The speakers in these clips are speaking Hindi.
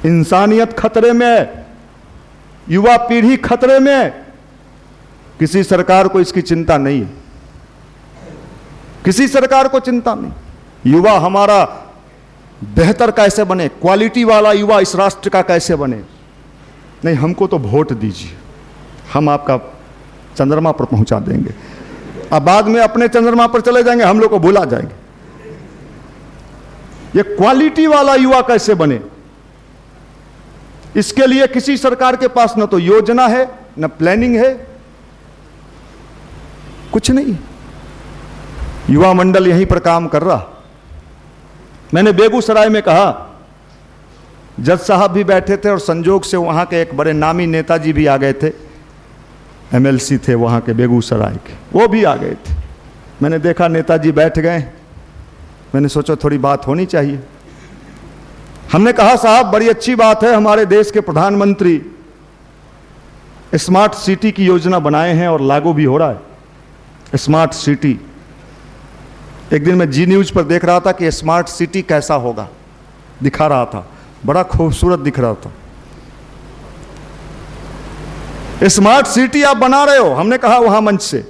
इंसानियत खतरे में है, युवा पीढ़ी खतरे में है। किसी सरकार को इसकी चिंता नहीं है, किसी सरकार को चिंता नहीं। युवा हमारा बेहतर कैसे बने, क्वालिटी वाला युवा इस राष्ट्र का कैसे बने। नहीं, हमको तो वोट दीजिए, हम आपका चंद्रमा पर पहुंचा देंगे। अब बाद में अपने चंद्रमा पर चले जाएंगे, हम लोग को भुला जाएंगे। ये क्वालिटी वाला युवा कैसे बने, इसके लिए किसी सरकार के पास न तो योजना है, न प्लानिंग है, कुछ नहीं। युवा मंडल यहीं पर काम कर रहा। मैंने बेगूसराय में कहा, जज साहब भी बैठे थे और संजोग से वहां के एक बड़े नामी नेताजी भी आ गए थे, एमएलसी थे वहां के बेगूसराय के, वो भी आ गए थे। मैंने देखा नेताजी बैठ गए, मैंने सोचा थोड़ी बात होनी चाहिए। हमने कहा साहब बड़ी अच्छी बात है, हमारे देश के प्रधानमंत्री स्मार्ट सिटी की योजना बनाए हैं और लागू भी हो रहा है स्मार्ट सिटी। एक दिन मैं जी न्यूज पर देख रहा था कि स्मार्ट सिटी कैसा होगा, दिखा रहा था, बड़ा खूबसूरत दिख रहा था। स्मार्ट सिटी आप बना रहे हो, हमने कहा वहां मंच से,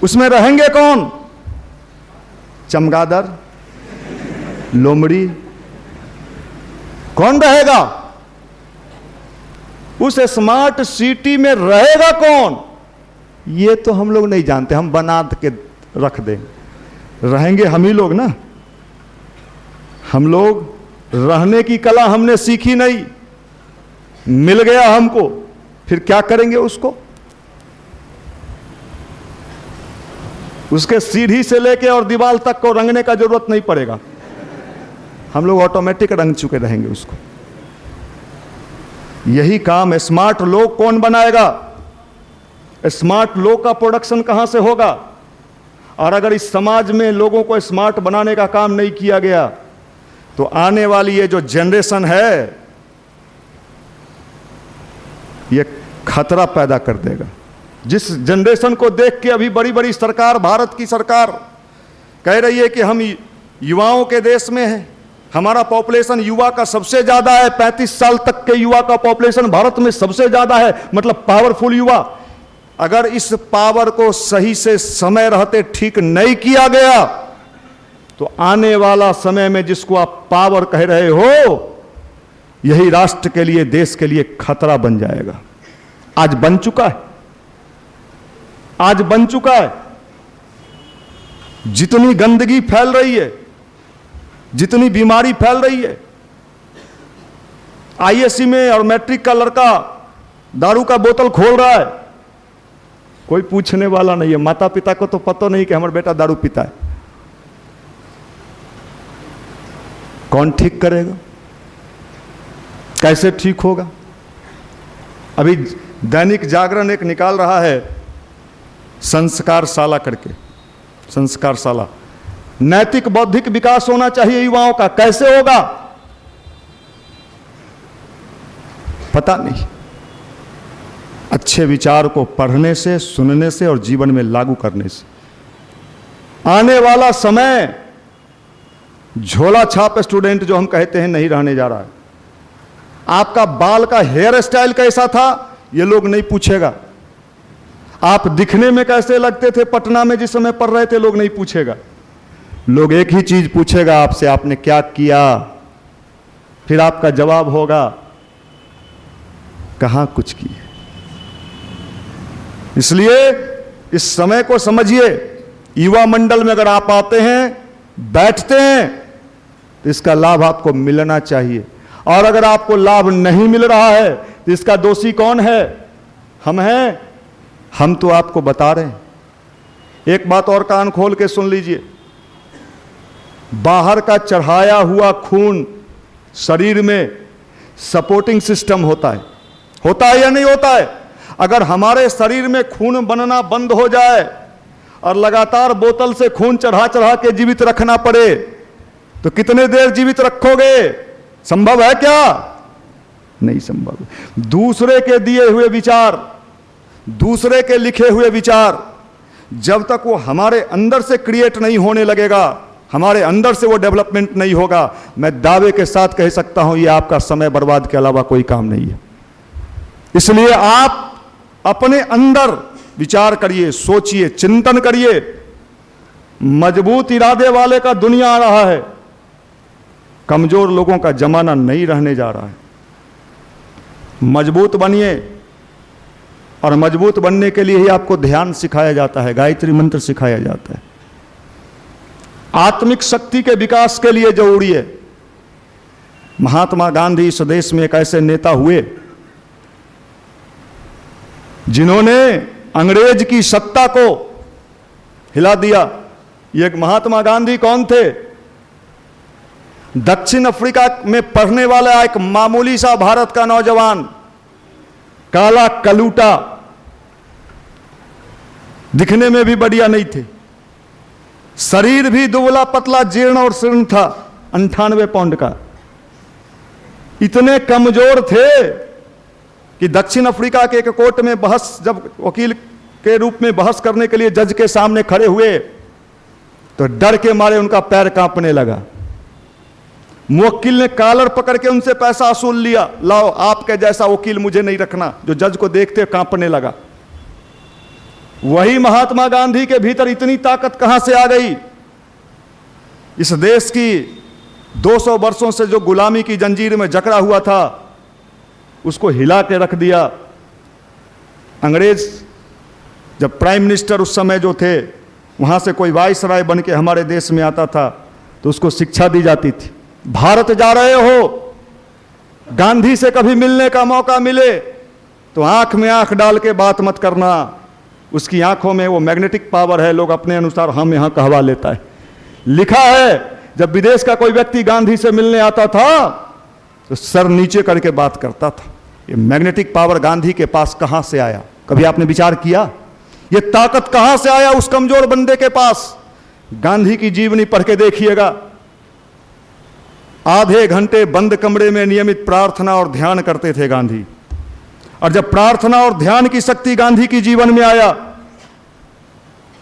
उसमें रहेंगे कौन? चमगादड़, लोमड़ी, कौन रहेगा? उस स्मार्ट सिटी में रहेगा कौन? ये तो हम लोग नहीं जानते, हम बना के रख दें। रहेंगे हम ही लोग ना। हम लोग रहने की कला हमने सीखी नहीं, मिल गया हमको, फिर क्या करेंगे उसको? उसके सीढ़ी से लेके और दीवार तक को रंगने का जरूरत नहीं पड़ेगा, हम लोग ऑटोमेटिक रंग चुके रहेंगे उसको। यही काम स्मार्ट लोग कौन बनाएगा? स्मार्ट लोग का प्रोडक्शन कहां से होगा? और अगर इस समाज में लोगों को स्मार्ट बनाने का काम नहीं किया गया तो आने वाली ये जो जनरेशन है ये खतरा पैदा कर देगा। जिस जनरेशन को देख के अभी बड़ी बड़ी सरकार, भारत की सरकार कह रही है कि हम युवाओं के देश में हैं, हमारा पॉपुलेशन युवा का सबसे ज्यादा है, 35 साल तक के युवा का पॉपुलेशन भारत में सबसे ज्यादा है, मतलब पावरफुल युवा। अगर इस पावर को सही से समय रहते ठीक नहीं किया गया तो आने वाला समय में जिसको आप पावर कह रहे हो, यही राष्ट्र के लिए, देश के लिए खतरा बन जाएगा। आज बन चुका है, आज बन चुका है। जितनी गंदगी फैल रही है, जितनी बीमारी फैल रही है, आईएससी में और मैट्रिक का लड़का दारू का बोतल खोल रहा है, कोई पूछने वाला नहीं है। माता पिता को तो पता नहीं कि हमारा बेटा दारू पीता है। कौन ठीक करेगा? कैसे ठीक होगा? अभी दैनिक जागरण एक निकाल रहा है संस्कार शाला करके, संस्कार शाला, नैतिक बौद्धिक विकास होना चाहिए युवाओं का। कैसे होगा? पता नहीं। अच्छे विचार को पढ़ने से, सुनने से और जीवन में लागू करने से। आने वाला समय झोला छाप स्टूडेंट जो हम कहते हैं नहीं रहने जा रहा है। आपका बाल का हेयर स्टाइल कैसा था ये लोग नहीं पूछेगा। आप दिखने में कैसे लगते थे पटना में जिस समय पढ़ रहे थे, लोग नहीं पूछेगा। लोग एक ही चीज पूछेगा आपसे, आपने क्या किया? फिर आपका जवाब होगा कहां कुछ किए। इसलिए इस समय को समझिए। युवा मंडल में अगर आप आते हैं, बैठते हैं, तो इसका लाभ आपको मिलना चाहिए। और अगर आपको लाभ नहीं मिल रहा है तो इसका दोषी कौन है? हम हैं। हम तो आपको बता रहे हैं। एक बात और कान खोल के सुन लीजिए। बाहर का चढ़ाया हुआ खून शरीर में सपोर्टिंग सिस्टम होता है या नहीं होता है? अगर हमारे शरीर में खून बनना बंद हो जाए और लगातार बोतल से खून चढ़ा चढ़ा के जीवित रखना पड़े तो कितने देर जीवित रखोगे? संभव है क्या? नहीं संभव। दूसरे के दिए हुए विचार, दूसरे के लिखे हुए विचार जब तक वो हमारे अंदर से क्रिएट नहीं होने लगेगा, हमारे अंदर से वो डेवलपमेंट नहीं होगा, मैं दावे के साथ कह सकता हूं ये आपका समय बर्बाद के अलावा कोई काम नहीं है। इसलिए आप अपने अंदर विचार करिए, सोचिए, चिंतन करिए। मजबूत इरादे वाले का दुनिया आ रहा है, कमजोर लोगों का जमाना नहीं रहने जा रहा है। मजबूत बनिए, और मजबूत बनने के लिए ही आपको ध्यान सिखाया जाता है, गायत्री मंत्र सिखाया जाता है। आत्मिक शक्ति के विकास के लिए जरूरी है। महात्मा गांधी इस देश में एक ऐसे नेता हुए जिन्होंने अंग्रेज की सत्ता को हिला दिया। ये महात्मा गांधी कौन थे? दक्षिण अफ्रीका में पढ़ने वाला एक मामूली सा भारत का नौजवान, काला कलूटा, दिखने में भी बढ़िया नहीं थे, शरीर भी दुबला पतला जीर्ण और शीर्ण था, 98 पाउंड का। इतने कमजोर थे कि दक्षिण अफ्रीका के एक कोर्ट में बहस, जब वकील के रूप में बहस करने के लिए जज के सामने खड़े हुए तो डर के मारे उनका पैर कांपने लगा। मुवक्किल ने कॉलर पकड़ के उनसे पैसा वसूल लिया, लाओ आपके जैसा वकील मुझे नहीं रखना, जो जज को देखते कांपने लगा। वही महात्मा गांधी के भीतर इतनी ताकत कहां से आ गई? इस देश की 200 वर्षों से जो गुलामी की जंजीर में जकड़ा हुआ था उसको हिला के रख दिया। अंग्रेज जब प्राइम मिनिस्टर उस समय जो थे, वहां से कोई वाइसराय बन के हमारे देश में आता था तो उसको शिक्षा दी जाती थी, भारत जा रहे हो, गांधी से कभी मिलने का मौका मिले तो आंख में आंख डाल के बात मत करना, उसकी आंखों में वो मैग्नेटिक पावर है, लोग अपने अनुसार हम यहां कहवा लेता है। लिखा है जब विदेश का कोई व्यक्ति गांधी से मिलने आता था तो सर नीचे करके बात करता था। ये मैग्नेटिक पावर गांधी के पास कहां से आया? कभी आपने विचार किया ये ताकत कहां से आया उस कमजोर बंदे के पास? गांधी की जीवनी पढ़ के देखिएगा। आधे घंटे बंद कमरे में नियमित प्रार्थना और ध्यान करते थे गांधी, और जब प्रार्थना और ध्यान की शक्ति गांधी की जीवन में आया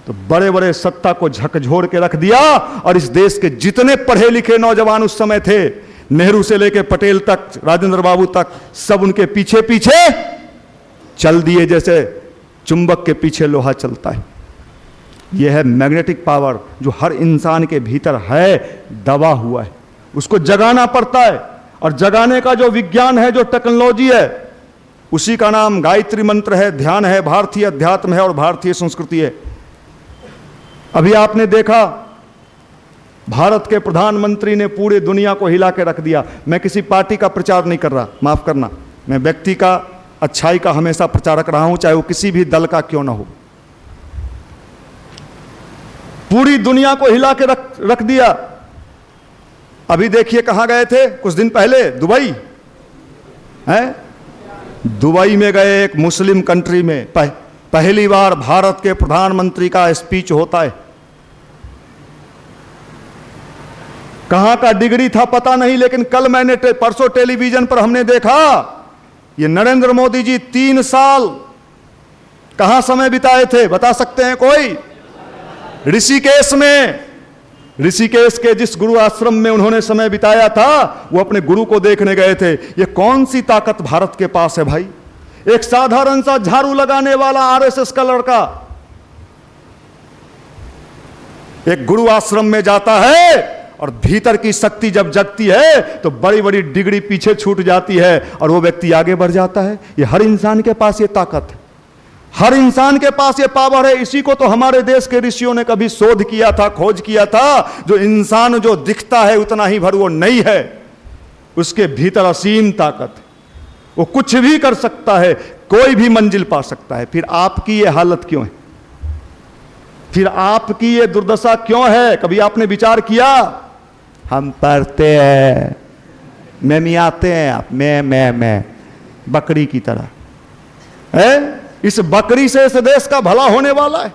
तो बड़े बड़े सत्ता को झकझोर के रख दिया। और इस देश के जितने पढ़े लिखे नौजवान उस समय थे, नेहरू से लेकर पटेल तक, राजेंद्र बाबू तक, सब उनके पीछे पीछे चल दिए जैसे चुंबक के पीछे लोहा चलता है। यह है मैग्नेटिक पावर जो हर इंसान के भीतर है, दबा हुआ है, उसको जगाना पड़ता है। और जगाने का जो विज्ञान है, जो टेक्नोलॉजी है, उसी का नाम गायत्री मंत्र है, ध्यान है, भारतीय अध्यात्म है और भारतीय संस्कृति है। अभी आपने देखा भारत के प्रधानमंत्री ने पूरे दुनिया को हिला के रख दिया। मैं किसी पार्टी का प्रचार नहीं कर रहा, माफ करना, मैं व्यक्ति का अच्छाई का हमेशा प्रचारक रहा हूं, चाहे वो किसी भी दल का क्यों ना हो। पूरी दुनिया को हिला के रख दिया। अभी देखिए कहां गए थे कुछ दिन पहले? दुबई है। दुबई में गए, एक मुस्लिम कंट्री में पहली बार भारत के प्रधानमंत्री का स्पीच होता है। कहां का डिग्री था पता नहीं, लेकिन कल मैंने परसों टेलीविजन पर हमने देखा ये नरेंद्र मोदी जी 3 साल कहां समय बिताए थे, बता सकते हैं कोई? ऋषिकेश में। ऋषिकेश के जिस गुरु आश्रम में उन्होंने समय बिताया था, वो अपने गुरु को देखने गए थे। ये कौन सी ताकत भारत के पास है भाई? एक साधारण सा झाड़ू लगाने वाला आरएसएस का लड़का एक गुरु आश्रम में जाता है, और भीतर की शक्ति जब जगती है तो बड़ी बड़ी डिग्री पीछे छूट जाती है और वो व्यक्ति आगे बढ़ जाता है। ये हर इंसान के पास ये ताकत है, हर इंसान के पास ये पावर है। इसी को तो हमारे देश के ऋषियों ने कभी शोध किया था, खोज किया था। जो इंसान जो दिखता है उतना ही भर वो नहीं है, उसके भीतर असीम ताकत है, वो कुछ भी कर सकता है, कोई भी मंजिल पा सकता है। फिर आपकी ये हालत क्यों है? फिर आपकी ये दुर्दशा क्यों है? कभी आपने विचार किया? हम पढ़ते हैं, मैं मियाते हैं आप, मैं बकरी की तरह है। इस बकरी से इस देश का भला होने वाला है?